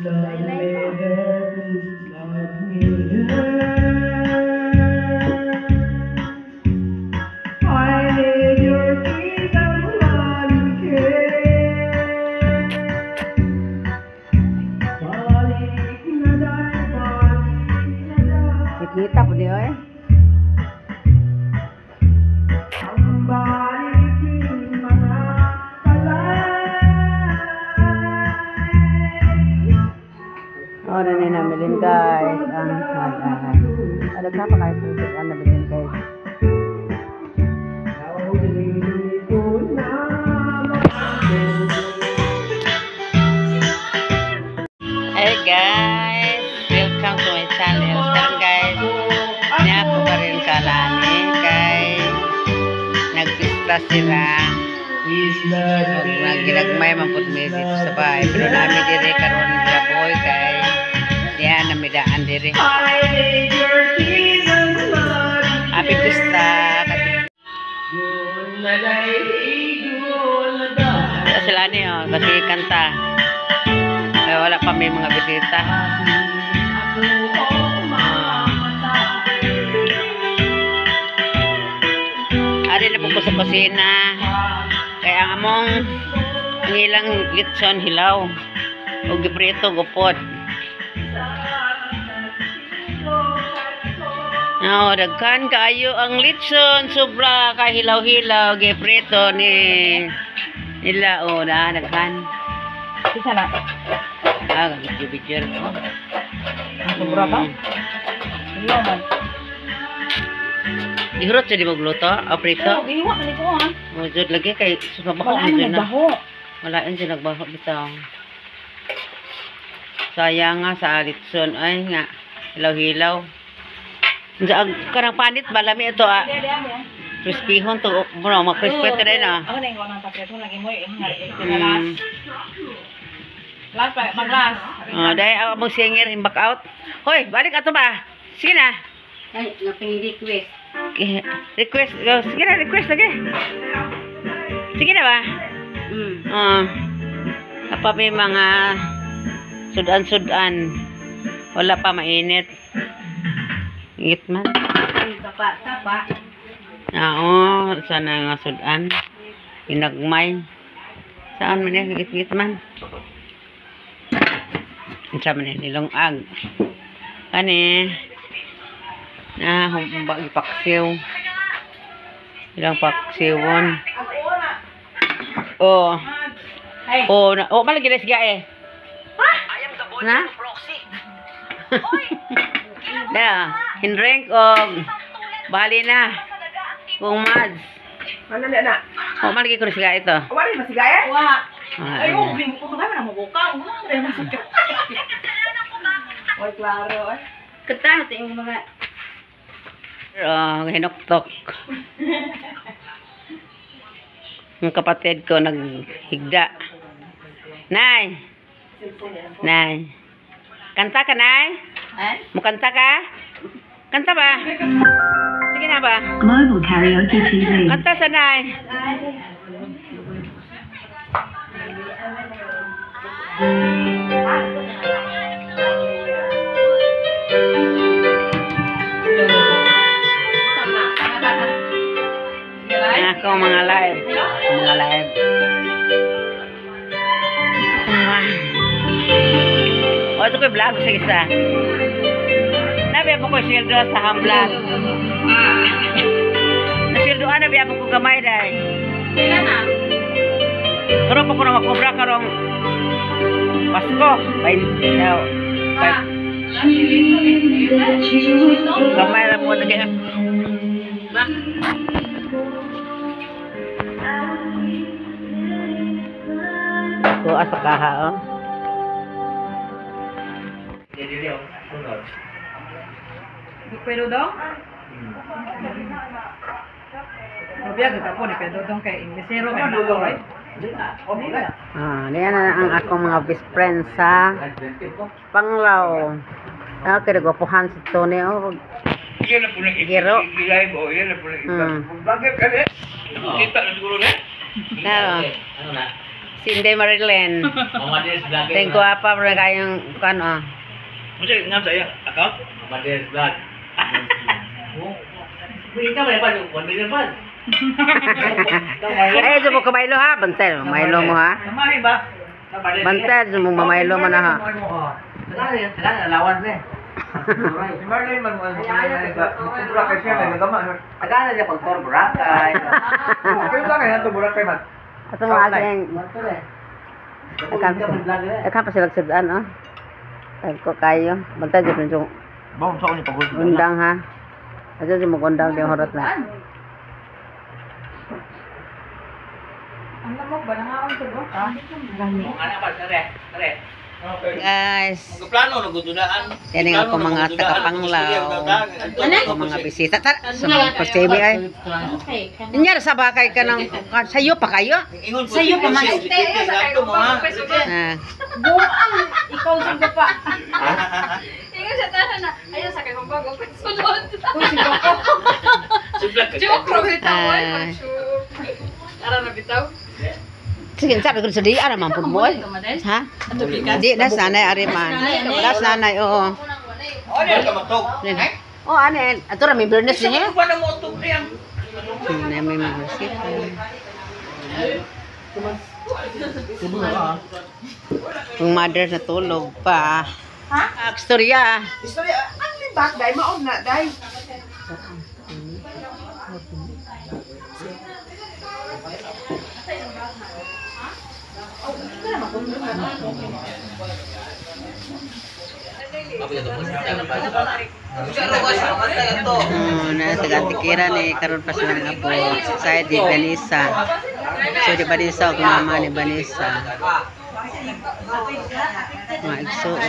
Kita po niyo eh. Oh, na nabilin guys. Ang halay. Ada ka pa kayo po ang nabilin guys. Hey guys, welcome to my channel. Sekarang guys, niya ako pa rin kalani kay nagpista sila. Ginagmay man po dito sa bahay. Pero namin diri karon gaboy kay diya namidaan diri. Happy pista. Sila ni kasi kanta. Kaya wala pa may mga bisita. Ari na po ko sa kusina. Kaya ang among ang ilang litson hilaw. O giprito gupod. No, daghan kaayo ang litson. Sobra ka hilaw-hilaw. Giprito ni nila. O, daghan. Isa na. Video-video. Sobra ba? Hilaw man. Dihurot sa di magluto? O prito? Oo, gihiwa ka nito ha. Mujud lagi kay sumabaho mo dyan na. Wala yun siya nagbaho dito. Sayang nga sa litson. Ay nga. Hilaw-hilaw. Karang panit ba? Lami ito ah. Crispyhon to. Mag-crispy ka rin ah. Ako na yung mga papreto. Lagi mo yung last pa. Mag-last. Dahil ako mong singer in back out. Hoy, balik ato ba? Sige na. Ay, naping-request. Request. Sige na, request lagi. Sige na ba? Kapag may mga sudan-sudan, wala pa mainit. Ingit man. Tapa. Oo, sana nga sudan. Inagmay. Saan man yan? Ingit man. Saan man yan? Nilongag. Kani. Humbag ipaksiw. Ilang paksiwon. Oh. Oh, malagi na siya eh. Na? Da, hinreng og bali na. Kung mads. Ano na? Oh, malagi ko siya ito. Wala ba siya eh? Wa. Ay, mo bimo ko ba na mo buka. Mo na masakit. Oy, klaro. Kata ting mga hinoktok. Ang kapatid ko naghigda. Nay. Nay. Kanta ka, Nay? Mukanta ka? Kanta ba? Sige na ba? Global Karaoke TV. Kanta sa Nay. Ako mga live. Mga live. O, ito ko yung vlog sa isa. Nabi ako ko sildo sa hamblag. Nasildoan nabi ako ko gamay dahil. Kailan na? Karong pa ko na makubra karong Pasko. Gamay lang po lagi. Ako asa kaha oh. Pero daw? Biya kita po ni Pedro dong kay Mesero kay Nakoy. Niyan na ang akong mga best friends sa Panglaw. Kaya gwapuhan si Tony oh. Yan na po na Giro. i-live o, yan na po na i-live. Bakit ka na? Kita na siguro na? Ano? Si Inday Marilyn. Mamadeus vlog. Tengko apa pernah kayong kan ah. Masa ngam saya account? Mamadeus vlog. Wait, ka ba pa yung 1 million ba? Eh, sumo ka Milo ha, bantay. Milo mo ha. Namahin ba? Bantay, sumo Milo mo na ha. Tagal lawan ba? Si Marlene man mo Boracay siya may nagama. Tagal na siya pagtor Boracay. Kaya lang kaya to Boracay man. Ato mo aging akan pa sila sidaan ah. Ko kayo. Bantay jud yung Bom sa ni pagod. undang ha. Aja jud mo undang di horot na. Ang lamok ba nangaon sa bro? Ano ba sare? Sare. Guys, Plano nagududaan. yan ang ako mga takapanglaw. Ako mga bisita. Sa mga pag-TV ay. Inyar sa bakay ka ng sayo pa kayo? Sa'yo pa man. Ah. Buang! Ikaw sa pa. Ingat sa tanan na. Ayaw sa kay mabago pa sunod. Uy, si Coco. Suglag ka. Joke ro bitaw ay Ah. mag-shoot. Ara na bitaw. Sige, sabi ko sa di, ano man po mo? Ha? Di, das nanay ariman. Das nanay, oo. Ano ka matog? Oh, ano yan? Ato na may bernes niya. Ano ba na mo tog niyan? Hindi may bernes. Yung mother natulog pa. Ha? Storya. Istorya, ang libak, dahil maon na, dahil. Na taga-tikira ni karon pa sila nga po. Sa di Vanessa. So di Vanessa o mama ni Vanessa. Maigsoon.